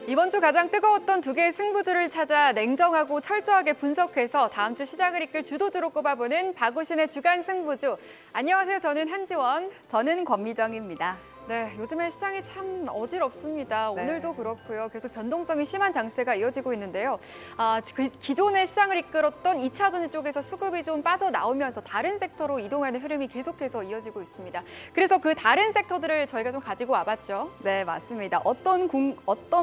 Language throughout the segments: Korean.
이번 주 가장 뜨거웠던 두 개의 승부주를 찾아 냉정하고 철저하게 분석해서 다음 주 시장을 이끌 주도주로 꼽아보는 박우신의 주간 승부주. 안녕하세요. 저는 한지원. 저는 권미정입니다. 네, 요즘에 시장이 참 어지럽습니다. 네. 오늘도 그렇고요. 계속 변동성이 심한 장세가 이어지고 있는데요. 기존의 시장을 이끌었던 2차 전지 쪽에서 수급이 좀 빠져나오면서 다른 섹터로 이동하는 흐름이 계속해서 이어지고 있습니다. 그래서 그 다른 섹터들을 저희가 좀 가지고 와봤죠. 네, 맞습니다. 어떤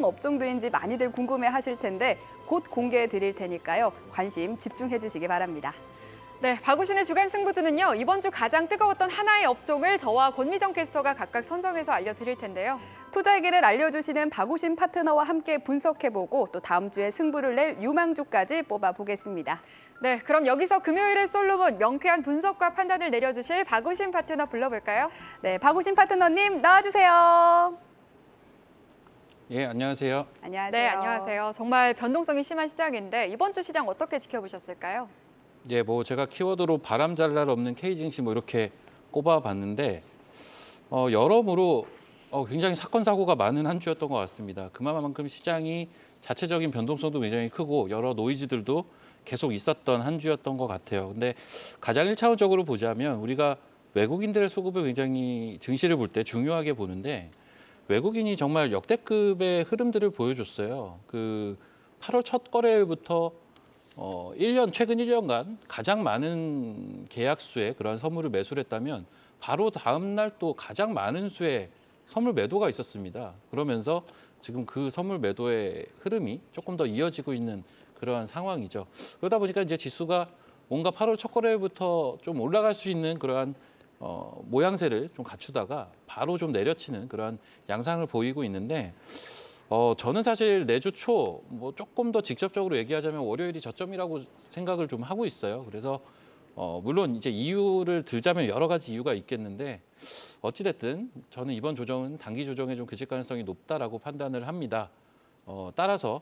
업종들인지 많이들 궁금해하실 텐데 곧 공개해 드릴 테니까요. 관심 집중해 주시기 바랍니다. 네, 박우신의 주간 승부주는요. 이번 주 가장 뜨거웠던 하나의 업종을 저와 권미정 캐스터가 각각 선정해서 알려드릴 텐데요. 투자의 길을 알려주시는 박우신 파트너와 함께 분석해보고 또 다음 주에 승부를 낼 유망주까지 뽑아보겠습니다. 네, 그럼 여기서 금요일의 솔로몬 명쾌한 분석과 판단을 내려주실 박우신 파트너 불러볼까요? 네, 박우신 파트너님 나와주세요. 예, 안녕하세요. 안녕하세요. 네, 안녕하세요. 정말 변동성이 심한 시장인데 이번 주 시장 어떻게 지켜보셨을까요? 예, 제가 키워드로 바람 잘 날 없는 K 증시 이렇게 꼽아봤는데 여러모로 굉장히 사건 사고가 많은 한 주였던 것 같습니다. 그만큼 시장이 자체적인 변동성도 굉장히 크고 여러 노이즈들도 계속 있었던 한 주였던 것 같아요. 근데 가장 1차원적으로 보자면 우리가 외국인들의 수급을 굉장히 증시를 볼 때 중요하게 보는데 외국인이 정말 역대급의 흐름들을 보여줬어요. 그 8월 첫 거래일부터 최근 1년간 가장 많은 계약수의 그러한 선물을 매수를 했다면 바로 다음 날 또 가장 많은 수의 선물 매도가 있었습니다. 그러면서 지금 그 선물 매도의 흐름이 조금 더 이어지고 있는 그러한 상황이죠. 그러다 보니까 이제 지수가 뭔가 8월 첫 거래일부터 좀 올라갈 수 있는 그러한 모양새를 좀 갖추다가 바로 좀 내려치는 그러한 양상을 보이고 있는데 저는 사실 내주 초 조금 더 직접적으로 얘기하자면 월요일이 저점이라고 생각을 좀 하고 있어요. 그래서 물론 이제 이유를 들자면 여러 가지 이유가 있겠는데 어찌됐든 저는 이번 조정은 단기 조정에 좀 그칠 가능성이 높다라고 판단을 합니다. 따라서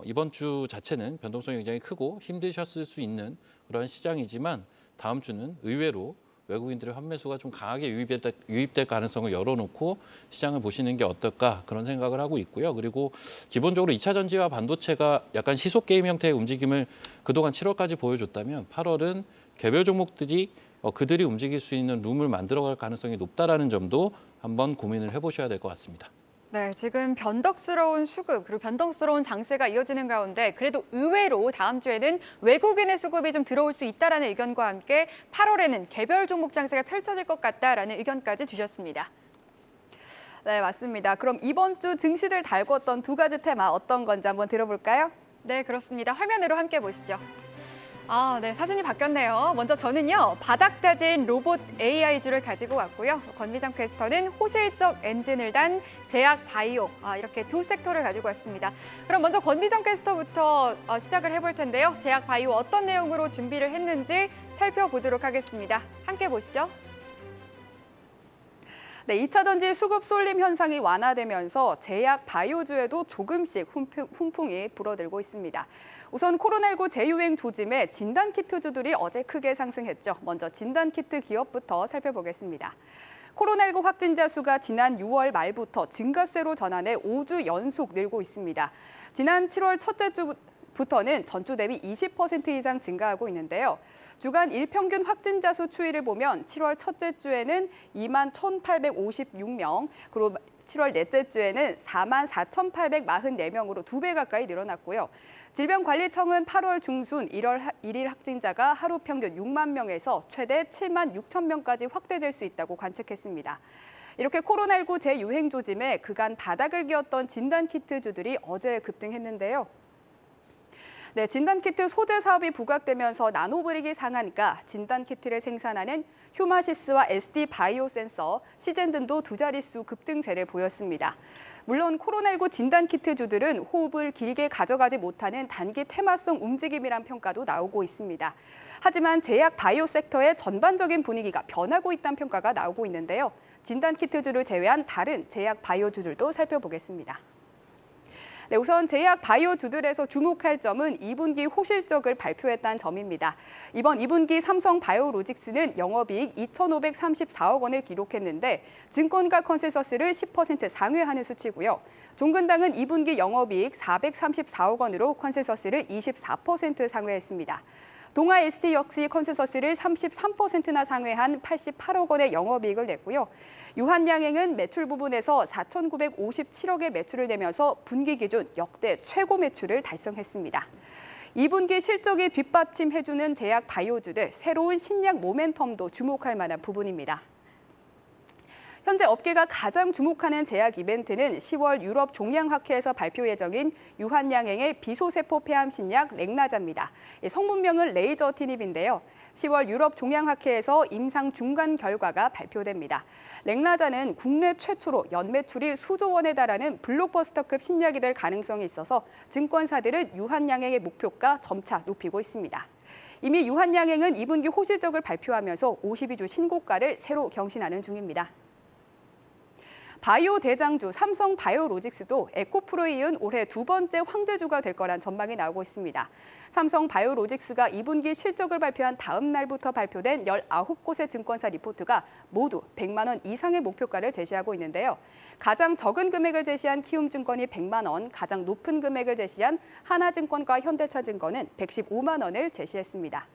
이번 주 자체는 변동성이 굉장히 크고 힘드셨을 수 있는 그런 시장이지만 다음 주는 의외로 외국인들의 환매수가 좀 강하게 유입될 가능성을 열어놓고 시장을 보시는 게 어떨까 그런 생각을 하고 있고요. 그리고 기본적으로 2차 전지와 반도체가 약간 시속 게임 형태의 움직임을 그동안 7월까지 보여줬다면 8월은 개별 종목들이 그들이 움직일 수 있는 룸을 만들어갈 가능성이 높다라는 점도 한번 고민을 해보셔야 될 것 같습니다. 네, 지금 변덕스러운 수급 그리고 변동스러운 장세가 이어지는 가운데 그래도 의외로 다음 주에는 외국인의 수급이 좀 들어올 수 있다라는 의견과 함께 8월에는 개별 종목 장세가 펼쳐질 것 같다라는 의견까지 주셨습니다. 네, 맞습니다. 그럼 이번 주 증시를 달궜던 두 가지 테마 어떤 건지 한번 들어볼까요? 네, 그렇습니다. 화면으로 함께 보시죠. 네, 사진이 바뀌었네요. 먼저 저는요, 바닥 다진 로봇 AI주를 가지고 왔고요. 권미정 캐스터는 호실적 엔진을 단 제약 바이오, 이렇게 두 섹터를 가지고 왔습니다. 그럼 먼저 권미정 캐스터부터 시작을 해볼 텐데요. 제약 바이오 어떤 내용으로 준비를 했는지 살펴보도록 하겠습니다. 함께 보시죠. 네, 2차 전지 수급 쏠림 현상이 완화되면서 제약 바이오주에도 조금씩 훈풍이 불어들고 있습니다. 우선 코로나19 재유행 조짐에 진단키트주들이 어제 크게 상승했죠. 먼저 진단키트 기업부터 살펴보겠습니다. 코로나19 확진자 수가 지난 6월 말부터 증가세로 전환해 5주 연속 늘고 있습니다. 지난 7월 첫째 주부터는 전주 대비 20% 이상 증가하고 있는데요. 주간 일평균 확진자 수 추이를 보면 7월 첫째 주에는 2만 1,856명, 그리고 7월 넷째 주에는 4만 4,844명으로 2배 가까이 늘어났고요. 질병관리청은 8월 중순 1일 확진자가 하루 평균 6만 명에서 최대 7만 6천 명까지 확대될 수 있다고 관측했습니다. 이렇게 코로나19 재유행 조짐에 그간 바닥을 기었던 진단키트주들이 어제 급등했는데요. 네, 진단키트 소재 사업이 부각되면서 나노브릭이 상한가 진단키트를 생산하는 휴마시스와 SD 바이오센서, 시젠 등도 두 자릿수 급등세를 보였습니다. 물론 코로나19 진단키트주들은 호흡을 길게 가져가지 못하는 단기 테마성 움직임이란 평가도 나오고 있습니다. 하지만 제약 바이오 섹터의 전반적인 분위기가 변하고 있다는 평가가 나오고 있는데요. 진단키트주를 제외한 다른 제약 바이오주들도 살펴보겠습니다. 네, 우선 제약 바이오주들에서 주목할 점은 2분기 호실적을 발표했다는 점입니다. 이번 2분기 삼성 바이오로직스는 영업이익 2,534억 원을 기록했는데 증권가 컨센서스를 10% 상회하는 수치고요. 종근당은 2분기 영업이익 434억 원으로 컨센서스를 24% 상회했습니다. 동아 ST 역시 컨센서스를 33%나 상회한 88억 원의 영업이익을 냈고요. 유한양행은 매출 부분에서 4,957억의 매출을 내면서 분기 기준 역대 최고 매출을 달성했습니다. 2분기 실적이 뒷받침해주는 제약 바이오주들, 새로운 신약 모멘텀도 주목할 만한 부분입니다. 현재 업계가 가장 주목하는 제약 이벤트는 10월 유럽 종양학회에서 발표 예정인 유한양행의 비소세포 폐암 신약 렉나자입니다. 성분명은 레이저티닙인데요. 10월 유럽 종양학회에서 임상 중간 결과가 발표됩니다. 렉나자는 국내 최초로 연매출이 수조 원에 달하는 블록버스터급 신약이 될 가능성이 있어서 증권사들은 유한양행의 목표가 점차 높이고 있습니다. 이미 유한양행은 2분기 호실적을 발표하면서 52주 신고가를 새로 경신하는 중입니다. 바이오 대장주 삼성 바이오로직스도 에코프로에 이은 올해 두 번째 황제주가 될 거란 전망이 나오고 있습니다. 삼성 바이오로직스가 2분기 실적을 발표한 다음 날부터 발표된 19곳의 증권사 리포트가 모두 100만 원 이상의 목표가를 제시하고 있는데요. 가장 적은 금액을 제시한 키움증권이 100만 원, 가장 높은 금액을 제시한 하나증권과 현대차증권은 115만 원을 제시했습니다.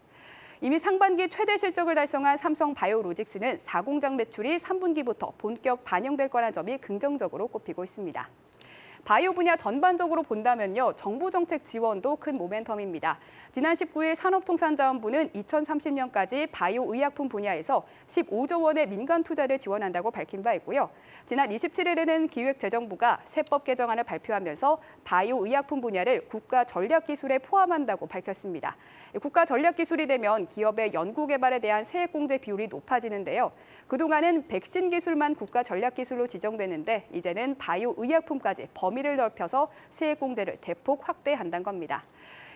이미 상반기 최대 실적을 달성한 삼성 바이오로직스는 4공장 매출이 3분기부터 본격 반영될 거라는 점이 긍정적으로 꼽히고 있습니다. 바이오 분야 전반적으로 본다면요, 정부 정책 지원도 큰 모멘텀입니다. 지난 19일 산업통상자원부는 2030년까지 바이오 의약품 분야에서 15조 원의 민간 투자를 지원한다고 밝힌 바 있고요. 지난 27일에는 기획재정부가 세법 개정안을 발표하면서 바이오 의약품 분야를 국가 전략 기술에 포함한다고 밝혔습니다. 국가 전략 기술이 되면 기업의 연구 개발에 대한 세액 공제 비율이 높아지는데요. 그동안은 백신 기술만 국가 전략 기술로 지정됐는데 이제는 바이오 의약품까지 범위를 넓혀서 세액 공제를 대폭 확대한다는 겁니다.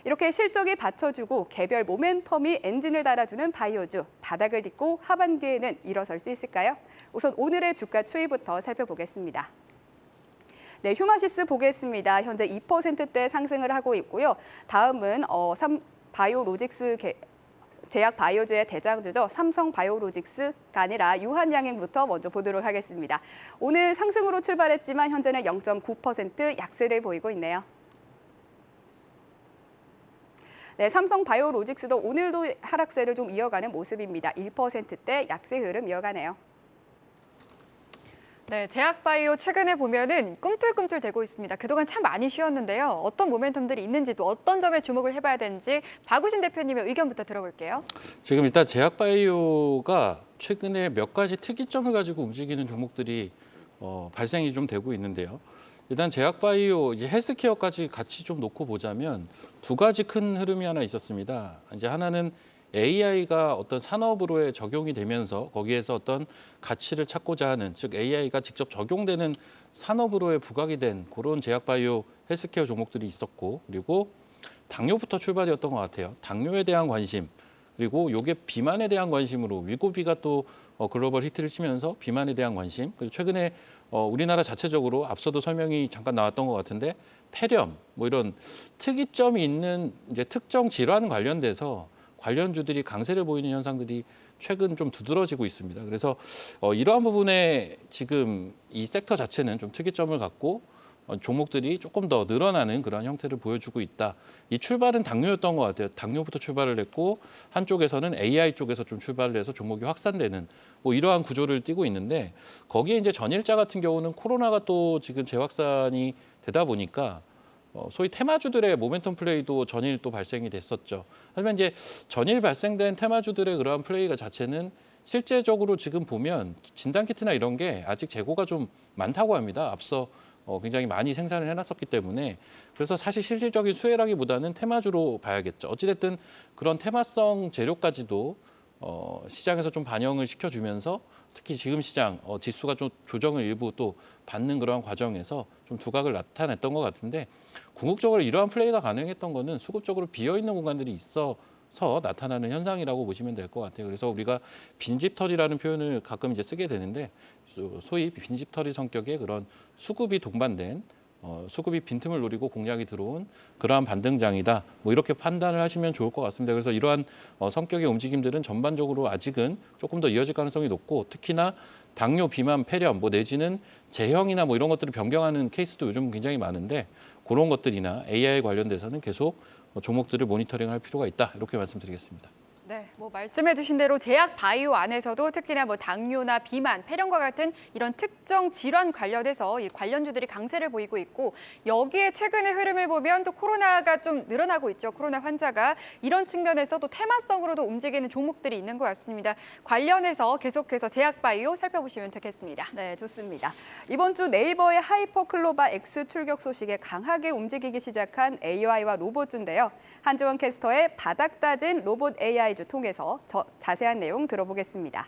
이렇게 실적이 받쳐주고 개별 모멘텀이 엔진을 달아주는 바이오주, 바닥을 딛고 하반기에는 일어설 수 있을까요? 우선 오늘의 주가 추이부터 살펴보겠습니다. 네, 휴마시스 보겠습니다. 현재 2%대 상승을 하고 있고요. 다음은 바이오로직스 제약 바이오주의 대장주죠. 삼성 바이오로직스가 아니라 유한양행부터 먼저 보도록 하겠습니다. 오늘 상승으로 출발했지만 현재는 0.9% 약세를 보이고 있네요. 네, 삼성 바이오로직스도 오늘도 하락세를 좀 이어가는 모습입니다. 1%대 약세 흐름 이어가네요. 네, 제약바이오 최근에 보면은 꿈틀꿈틀 대고 있습니다. 그동안 참 많이 쉬었는데요. 어떤 모멘텀들이 있는지 또 어떤 점에 주목을 해봐야 되는지 박우신 대표님의 의견부터 들어볼게요. 지금 일단 제약바이오가 최근에 몇 가지 특이점을 가지고 움직이는 종목들이 발생이 좀 되고 있는데요. 일단 제약바이오, 이제 헬스케어까지 같이 좀 놓고 보자면 두 가지 큰 흐름이 하나 있었습니다. 이제 하나는 AI가 어떤 산업으로의 적용이 되면서 거기에서 어떤 가치를 찾고자 하는, 즉 AI가 직접 적용되는 산업으로의 부각이 된 그런 제약바이오 헬스케어 종목들이 있었고, 그리고 당뇨부터 출발이었던 것 같아요. 당뇨에 대한 관심, 그리고 요게 비만에 대한 관심으로 위고비가 또 글로벌 히트를 치면서 비만에 대한 관심, 그리고 최근에 우리나라 자체적으로 앞서도 설명이 잠깐 나왔던 것 같은데 폐렴, 뭐 이런 특이점이 있는 이제 특정 질환 관련돼서 관련주들이 강세를 보이는 현상들이 최근 좀 두드러지고 있습니다. 그래서 이러한 부분에 지금 이 섹터 자체는 좀 특이점을 갖고 종목들이 조금 더 늘어나는 그런 형태를 보여주고 있다. 이 출발은 당뇨였던 것 같아요. 당뇨부터 출발을 했고 한쪽에서는 AI 쪽에서 좀 출발을 해서 종목이 확산되는 뭐 이러한 구조를 띠고 있는데, 거기에 이제 전일자 같은 경우는 코로나가 또 지금 재확산이 되다 보니까 소위 테마주들의 모멘텀 플레이도 전일 또 발생이 됐었죠. 하지만 이제 전일 발생된 테마주들의 그러한 플레이가 자체는 실제적으로 지금 보면 진단키트나 이런 게 아직 재고가 좀 많다고 합니다. 앞서 굉장히 많이 생산을 해놨었기 때문에, 그래서 사실 실질적인 수혜라기보다는 테마주로 봐야겠죠. 어찌됐든 그런 테마성 재료까지도 시장에서 좀 반영을 시켜주면서 특히 지금 시장 지수가 좀 조정을 일부 또 받는 그런 과정에서 좀 두각을 나타냈던 것 같은데, 궁극적으로 이러한 플레이가 가능했던 거는 수급적으로 비어있는 공간들이 있어서 나타나는 현상이라고 보시면 될 것 같아요. 그래서 우리가 빈집털이라는 표현을 가끔 이제 쓰게 되는데, 소위 빈집털이 성격의 그런 수급이 동반된 수급이 빈틈을 노리고 공략이 들어온 그러한 반등장이다. 뭐 이렇게 판단을 하시면 좋을 것 같습니다. 그래서 이러한 성격의 움직임들은 전반적으로 아직은 조금 더 이어질 가능성이 높고 특히나 당뇨, 비만, 폐렴 뭐 내지는 제형이나 뭐 이런 것들을 변경하는 케이스도 요즘 굉장히 많은데 그런 것들이나 AI 관련돼서는 계속 종목들을 모니터링할 필요가 있다. 이렇게 말씀드리겠습니다. 네, 뭐 말씀해주신 대로 제약 바이오 안에서도 특히나 뭐 당뇨나 비만, 폐렴과 같은 이런 특정 질환 관련해서 이 관련주들이 강세를 보이고 있고 여기에 최근의 흐름을 보면 또 코로나가 좀 늘어나고 있죠. 코로나 환자가 이런 측면에서 또 테마성으로도 움직이는 종목들이 있는 것 같습니다. 관련해서 계속해서 제약 바이오 살펴보시면 되겠습니다. 네, 좋습니다. 이번 주 네이버의 하이퍼클로바 X 출격 소식에 강하게 움직이기 시작한 AI와 로봇주인데요. 한지원 캐스터의 바닥 다진 로봇 AI주 통해서 자세한 내용 들어보겠습니다.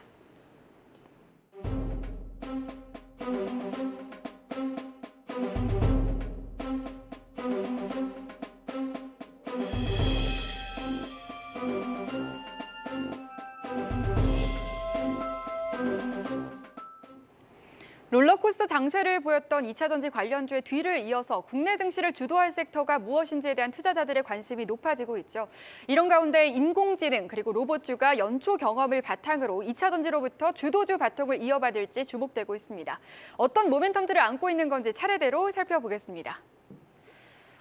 롤러코스터 장세를 보였던 2차 전지 관련주의 뒤를 이어서 국내 증시를 주도할 섹터가 무엇인지에 대한 투자자들의 관심이 높아지고 있죠. 이런 가운데 인공지능 그리고 로봇주가 연초 경험을 바탕으로 2차 전지로부터 주도주 바통을 이어받을지 주목되고 있습니다. 어떤 모멘텀들을 안고 있는 건지 차례대로 살펴보겠습니다.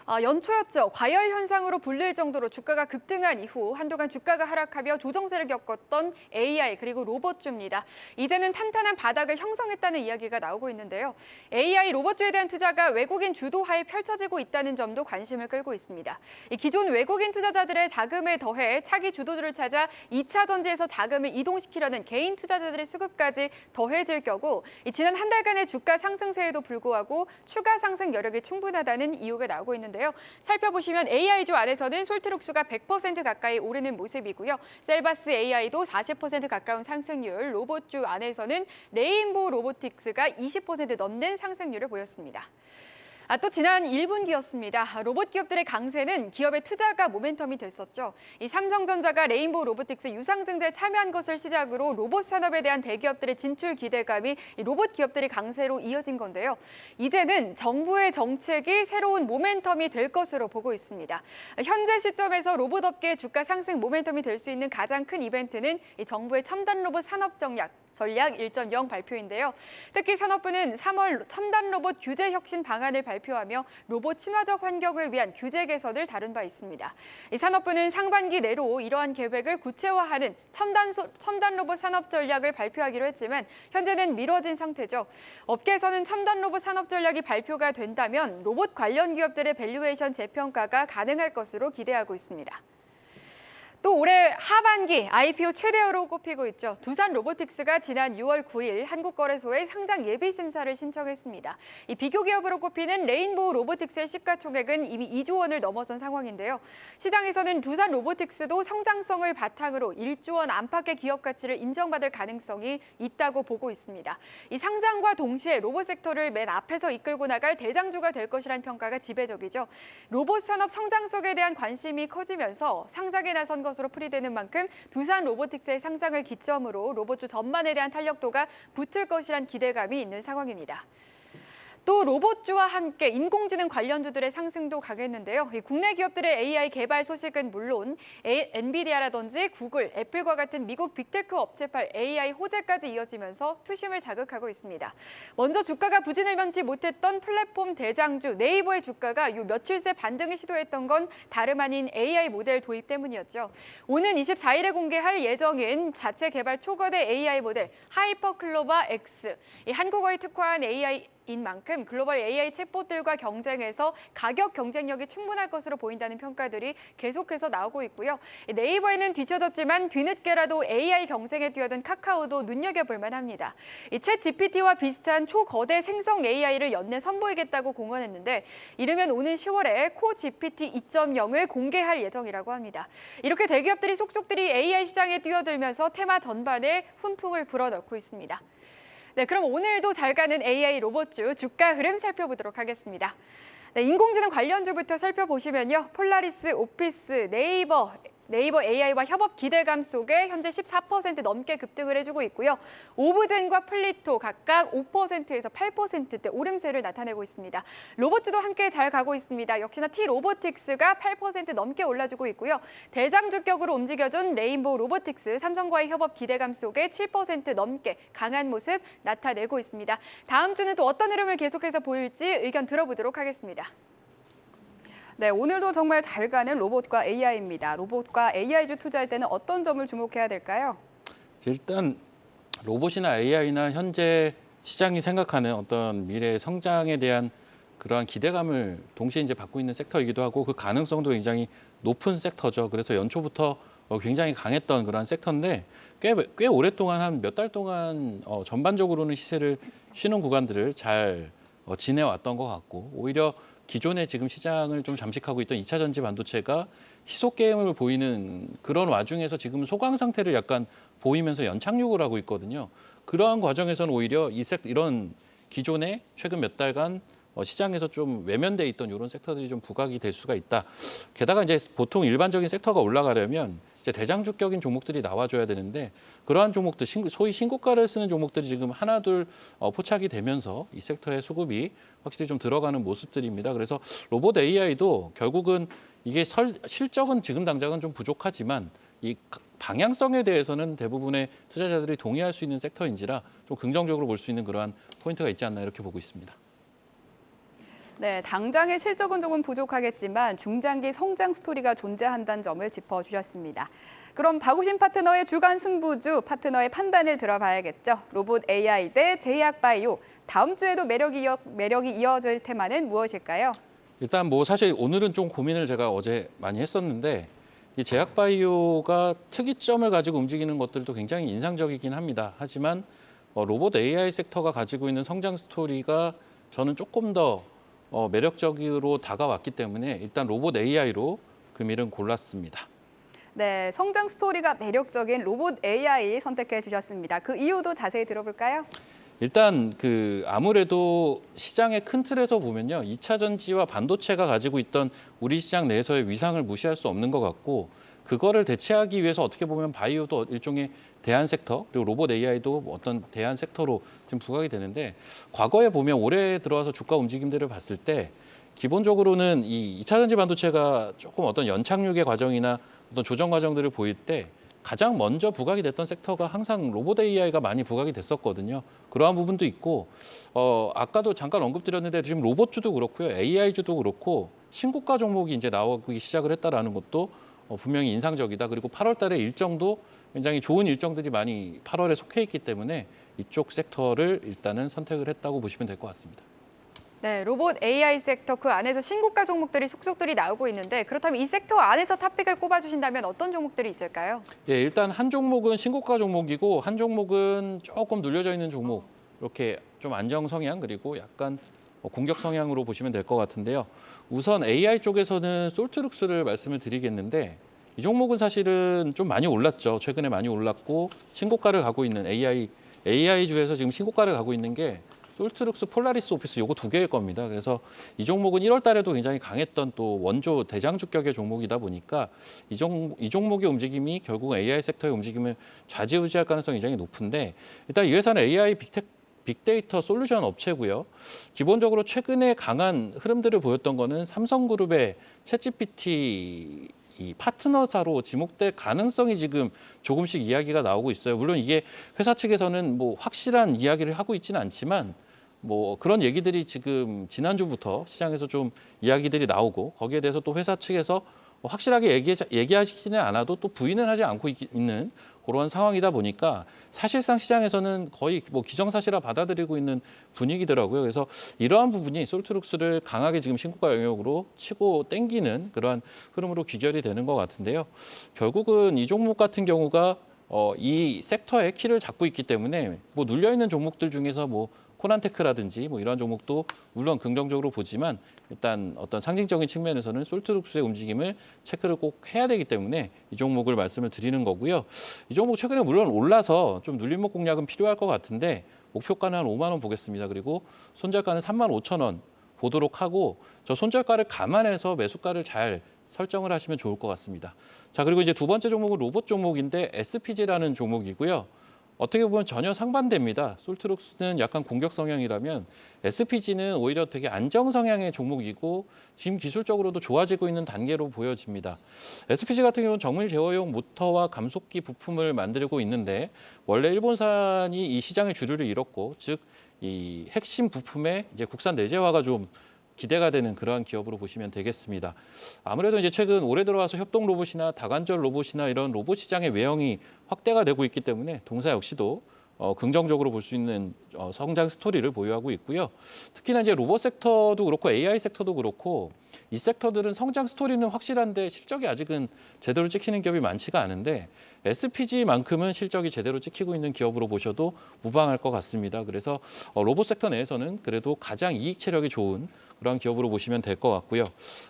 연초였죠. 과열 현상으로 불릴 정도로 주가가 급등한 이후 한동안 주가가 하락하며 조정세를 겪었던 AI 그리고 로봇주입니다. 이제는 탄탄한 바닥을 형성했다는 이야기가 나오고 있는데요. AI 로봇주에 대한 투자가 외국인 주도하에 펼쳐지고 있다는 점도 관심을 끌고 있습니다. 기존 외국인 투자자들의 자금에 더해 차기 주도주를 찾아 2차 전지에서 자금을 이동시키려는 개인 투자자들의 수급까지 더해질 경우 지난 한 달간의 주가 상승세에도 불구하고 추가 상승 여력이 충분하다는 이유가 나오고 있는데요. 살펴보시면 AI주 안에서는 솔트록스가 100% 가까이 오르는 모습이고요. 셀바스 AI도 40% 가까운 상승률, 로봇주 안에서는 레인보우 로보틱스가 20% 넘는 상승률을 보였습니다. 또 지난 1분기였습니다. 로봇 기업들의 강세는 기업의 투자가 모멘텀이 됐었죠. 이 삼성전자가 레인보우 로보틱스 유상증자에 참여한 것을 시작으로 로봇 산업에 대한 대기업들의 진출 기대감이 로봇 기업들의 강세로 이어진 건데요. 이제는 정부의 정책이 새로운 모멘텀이 될 것으로 보고 있습니다. 현재 시점에서 로봇업계의 주가 상승 모멘텀이 될 수 있는 가장 큰 이벤트는 이 정부의 첨단 로봇 산업 전략 1.0 발표인데요. 특히 산업부는 3월 첨단 로봇 규제 혁신 방안을 발표하며 로봇 친화적 환경을 위한 규제 개선을 다룬 바 있습니다. 이 산업부는 상반기 내로 이러한 계획을 구체화하는 첨단 로봇 산업 전략을 발표하기로 했지만 현재는 미뤄진 상태죠. 업계에서는 첨단 로봇 산업 전략이 발표가 된다면 로봇 관련 기업들의 밸류에이션 재평가가 가능할 것으로 기대하고 있습니다. 또 올해 하반기 IPO 최대어로 꼽히고 있죠. 두산 로보틱스가 지난 6월 9일 한국거래소에 상장 예비 심사를 신청했습니다. 이 비교 기업으로 꼽히는 레인보우 로보틱스의 시가총액은 이미 2조 원을 넘어선 상황인데요. 시장에서는 두산 로보틱스도 성장성을 바탕으로 1조 원 안팎의 기업 가치를 인정받을 가능성이 있다고 보고 있습니다. 이 상장과 동시에 로봇 섹터를 맨 앞에서 이끌고 나갈 대장주가 될 것이라는 평가가 지배적이죠. 로봇 산업 성장성에 대한 관심이 커지면서 상장에 나선 것으로 풀이되는 만큼 두산 로보틱스의 상장을 기점으로 로봇주 전반에 대한 탄력도가 붙을 것이란 기대감이 있는 상황입니다. 또 로봇주와 함께 인공지능 관련주들의 상승도 강했는데요. 국내 기업들의 AI 개발 소식은 물론 엔비디아라든지 구글, 애플과 같은 미국 빅테크 업체발 AI 호재까지 이어지면서 투심을 자극하고 있습니다. 먼저 주가가 부진을 면치 못했던 플랫폼 대장주 네이버의 주가가 며칠 새 반등을 시도했던 건 다름 아닌 AI 모델 도입 때문이었죠. 오는 24일에 공개할 예정인 자체 개발 초거대 AI 모델 하이퍼클로바 X, 이 한국어에 특화한 AI 인 만큼 글로벌 AI 챗봇들과 경쟁해서 가격 경쟁력이 충분할 것으로 보인다는 평가들이 계속해서 나오고 있고요. 네이버에는 뒤처졌지만 뒤늦게라도 AI 경쟁에 뛰어든 카카오도 눈여겨볼 만합니다. 챗 GPT와 비슷한 초거대 생성 AI를 연내 선보이겠다고 공언했는데 이르면 오는 10월에 코 GPT 2.0을 공개할 예정이라고 합니다. 이렇게 대기업들이 속속들이 AI 시장에 뛰어들면서 테마 전반에 훈풍을 불어넣고 있습니다. 네, 그럼 오늘도 잘 가는 AI 로봇주 주가 흐름 살펴보도록 하겠습니다. 네, 인공지능 관련주부터 살펴보시면요. 폴라리스, 오피스, 네이버, 네이버 AI와 협업 기대감 속에 현재 14% 넘게 급등을 해주고 있고요. 오브젠과 플리토 각각 5%에서 8%대 오름세를 나타내고 있습니다. 로봇주도 함께 잘 가고 있습니다. 역시나 T-로보틱스가 8% 넘게 올라주고 있고요. 대장주격으로 움직여준 레인보우 로보틱스, 삼성과의 협업 기대감 속에 7% 넘게 강한 모습 나타내고 있습니다. 다음 주는 또 어떤 흐름을 계속해서 보일지 의견 들어보도록 하겠습니다. 네, 오늘도 정말 잘 가는 로봇과 AI입니다. 로봇과 AI주 투자할 때는 어떤 점을 주목해야 될까요? 일단 로봇이나 AI나 현재 시장이 생각하는 어떤 미래 성장에 대한 그러한 기대감을 동시에 이제 받고 있는 섹터이기도 하고 그 가능성도 굉장히 높은 섹터죠. 그래서 연초부터 굉장히 강했던 그러한 섹터인데 꽤 오랫동안 한 몇 달 동안 전반적으로는 시세를 쉬는 구간들을 잘 지내왔던 것 같고 오히려 기존에 지금 시장을 좀 잠식하고 있던 2차 전지 반도체가 희속 게임을 보이는 그런 와중에서 지금 소강 상태를 약간 보이면서 연착륙을 하고 있거든요. 그러한 과정에서는 오히려 이런 기존에 최근 몇 달간 시장에서 좀 외면돼 있던 이런 섹터들이 좀 부각이 될 수가 있다. 게다가 이제 보통 일반적인 섹터가 올라가려면 이제 대장주격인 종목들이 나와줘야 되는데 그러한 종목들, 소위 신고가를 쓰는 종목들이 지금 하나둘 포착이 되면서 이 섹터의 수급이 확실히 좀 들어가는 모습들입니다. 그래서 로봇 AI도 결국은 이게 실적은 지금 당장은 좀 부족하지만 이 방향성에 대해서는 대부분의 투자자들이 동의할 수 있는 섹터인지라 좀 긍정적으로 볼 수 있는 그러한 포인트가 있지 않나 이렇게 보고 있습니다. 네, 당장의 실적은 조금 부족하겠지만 중장기 성장 스토리가 존재한다는 점을 짚어주셨습니다. 그럼 박우신 파트너의 주간 승부주, 파트너의 판단을 들어봐야겠죠. 로봇 AI 대 제약바이오, 다음 주에도 매력이 이어질 테마는 무엇일까요? 일단 뭐 사실 오늘은 좀 고민을 제가 어제 많이 했었는데 이 제약바이오가 특이점을 가지고 움직이는 것들도 굉장히 인상적이긴 합니다. 하지만 로봇 AI 섹터가 가지고 있는 성장 스토리가 저는 조금 더 매력적으로 다가왔기 때문에 일단 로봇 AI로 금일은 골랐습니다. 네, 성장 스토리가 매력적인 로봇 AI 선택해 주셨습니다. 그 이유도 자세히 들어볼까요? 일단 아무래도 시장의 큰 틀에서 보면요. 2차 전지와 반도체가 가지고 있던 우리 시장 내에서의 위상을 무시할 수 없는 것 같고 그거를 대체하기 위해서 어떻게 보면 바이오도 일종의 대안 섹터 그리고 로봇 AI도 어떤 대안 섹터로 지금 부각이 되는데 과거에 보면 올해 들어와서 주가 움직임들을 봤을 때 기본적으로는 이 2차 전지 반도체가 조금 어떤 연착륙의 과정이나 어떤 조정 과정들을 보일 때 가장 먼저 부각이 됐던 섹터가 항상 로봇 AI가 많이 부각이 됐었거든요. 그러한 부분도 있고 아까도 잠깐 언급드렸는데 지금 로봇주도 그렇고요. AI주도 그렇고 신고가 종목이 이제 나오기 시작을 했다라는 것도 분명히 인상적이다. 그리고 8월 달에 일정도 굉장히 좋은 일정들이 많이 8월에 속해 있기 때문에 이쪽 섹터를 일단은 선택을 했다고 보시면 될 것 같습니다. 네, 로봇 AI 섹터 그 안에서 신고가 종목들이 속속들이 나오고 있는데 그렇다면 이 섹터 안에서 탑픽을 꼽아주신다면 어떤 종목들이 있을까요? 예, 일단 한 종목은 신고가 종목이고 한 종목은 조금 눌려져 있는 종목 이렇게 좀 안정 성향 그리고 약간 공격 성향으로 보시면 될 것 같은데요. 우선 AI 쪽에서는 솔트룩스를 말씀을 드리겠는데 이 종목은 사실은 좀 많이 올랐죠. 최근에 많이 올랐고 신고가를 가고 있는 AI주에서 지금 신고가를 가고 있는 게 솔트룩스, 폴라리스 오피스 요거 두 개일 겁니다. 그래서 이 종목은 1월 달에도 굉장히 강했던 또 원조 대장주격의 종목이다 보니까 이 종목의 움직임이 결국 AI 섹터의 움직임을 좌지우지할 가능성이 굉장히 높은데 일단 이 회사는 AI 빅데이터 솔루션 업체고요. 기본적으로 최근에 강한 흐름들을 보였던 거는 삼성그룹의 챗GPT 이 파트너사로 지목될 가능성이 지금 조금씩 이야기가 나오고 있어요. 물론 이게 회사 측에서는 뭐 확실한 이야기를 하고 있지는 않지만 뭐 그런 얘기들이 지금 지난주부터 시장에서 좀 이야기들이 나오고 거기에 대해서 또 회사 측에서 확실하게 얘기하시지는 않아도 또 부인을 하지 않고 있는 그런 상황이다 보니까 사실상 시장에서는 거의 뭐 기정사실화 받아들이고 있는 분위기더라고요. 그래서 이러한 부분이 솔트룩스를 강하게 지금 신고가 영역으로 치고 땡기는 그러한 흐름으로 귀결이 되는 것 같은데요. 결국은 이 종목 같은 경우가 이 섹터의 키를 잡고 있기 때문에 뭐 눌려 있는 종목들 중에서 뭐 코난테크라든지 뭐 이런 종목도 물론 긍정적으로 보지만 일단 어떤 상징적인 측면에서는 솔트룩스의 움직임을 체크를 꼭 해야 되기 때문에 이 종목을 말씀을 드리는 거고요. 이 종목 최근에 물론 올라서 좀 눌림목 공략은 필요할 것 같은데 목표가는 한 5만 원 보겠습니다. 그리고 손절가는 3만 5천 원 보도록 하고 저 손절가를 감안해서 매수가를 잘 설정을 하시면 좋을 것 같습니다. 자, 그리고 이제 두 번째 종목은 로봇 종목인데 SPG라는 종목이고요. 어떻게 보면 전혀 상반됩니다. 솔트룩스는 약간 공격 성향이라면 SPG는 오히려 되게 안정 성향의 종목이고 지금 기술적으로도 좋아지고 있는 단계로 보여집니다. SPG 같은 경우는 정밀 제어용 모터와 감속기 부품을 만들고 있는데 원래 일본산이 이 시장의 주류를 잃었고, 즉 이 핵심 부품의 이제 국산 내재화가 좀 기대가 되는 그러한 기업으로 보시면 되겠습니다. 아무래도 이제 최근 올해 들어와서 협동 로봇이나 다관절 로봇이나 이런 로봇 시장의 외형이 확대가 되고 있기 때문에 동사 역시도 긍정적으로 볼 수 있는 성장 스토리를 보유하고 있고요. 특히나 이제 로봇 섹터도 그렇고 AI 섹터도 그렇고 이 섹터들은 성장 스토리는 확실한데 실적이 아직은 제대로 찍히는 기업이 많지가 않은데 SPG만큼은 실적이 제대로 찍히고 있는 기업으로 보셔도 무방할 것 같습니다. 그래서 로봇 섹터 내에서는 그래도 가장 이익 체력이 좋은 그런 기업으로 보시면 될 것 같고요.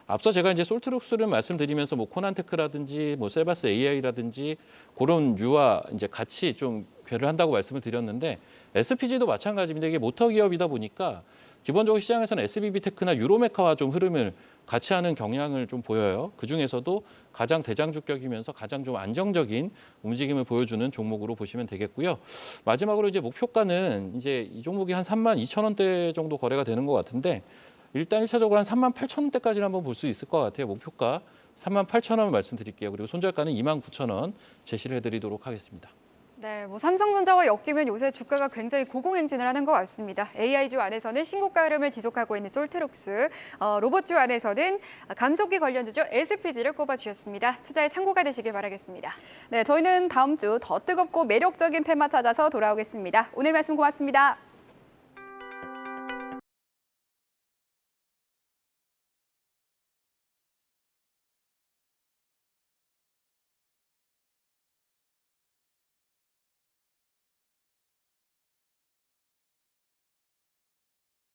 앞서 제가 이제 솔트룩스를 말씀드리면서 뭐 코난테크라든지 뭐 셀바스 AI라든지 그런 류와 이제 같이 좀 배를 한다고 말씀을 드렸는데 SPG도 마찬가지입니다. 이게 모터 기업이다 보니까 기본적으로 시장에서는 SBB테크나 유로메카와 좀 흐름을 같이 하는 경향을 좀 보여요. 그 중에서도 가장 대장주격이면서 가장 좀 안정적인 움직임을 보여주는 종목으로 보시면 되겠고요. 마지막으로 이제 목표가는 이제 이 종목이 한 32,000원대 정도 거래가 되는 것 같은데 일단 1차적으로 한 38,000원대까지는 한번 볼 수 있을 것 같아요. 목표가 38,000원 말씀드릴게요. 그리고 손절가는 29,000원 제시를 해드리도록 하겠습니다. 네, 뭐 삼성전자와 엮이면 요새 주가가 굉장히 고공행진을 하는 것 같습니다. AI주 안에서는 신고가 흐름을 지속하고 있는 솔트룩스, 로봇주 안에서는 감속기 관련주죠 SPG를 꼽아주셨습니다. 투자에 참고가 되시길 바라겠습니다. 네, 저희는 다음 주 더 뜨겁고 매력적인 테마 찾아서 돌아오겠습니다. 오늘 말씀 고맙습니다.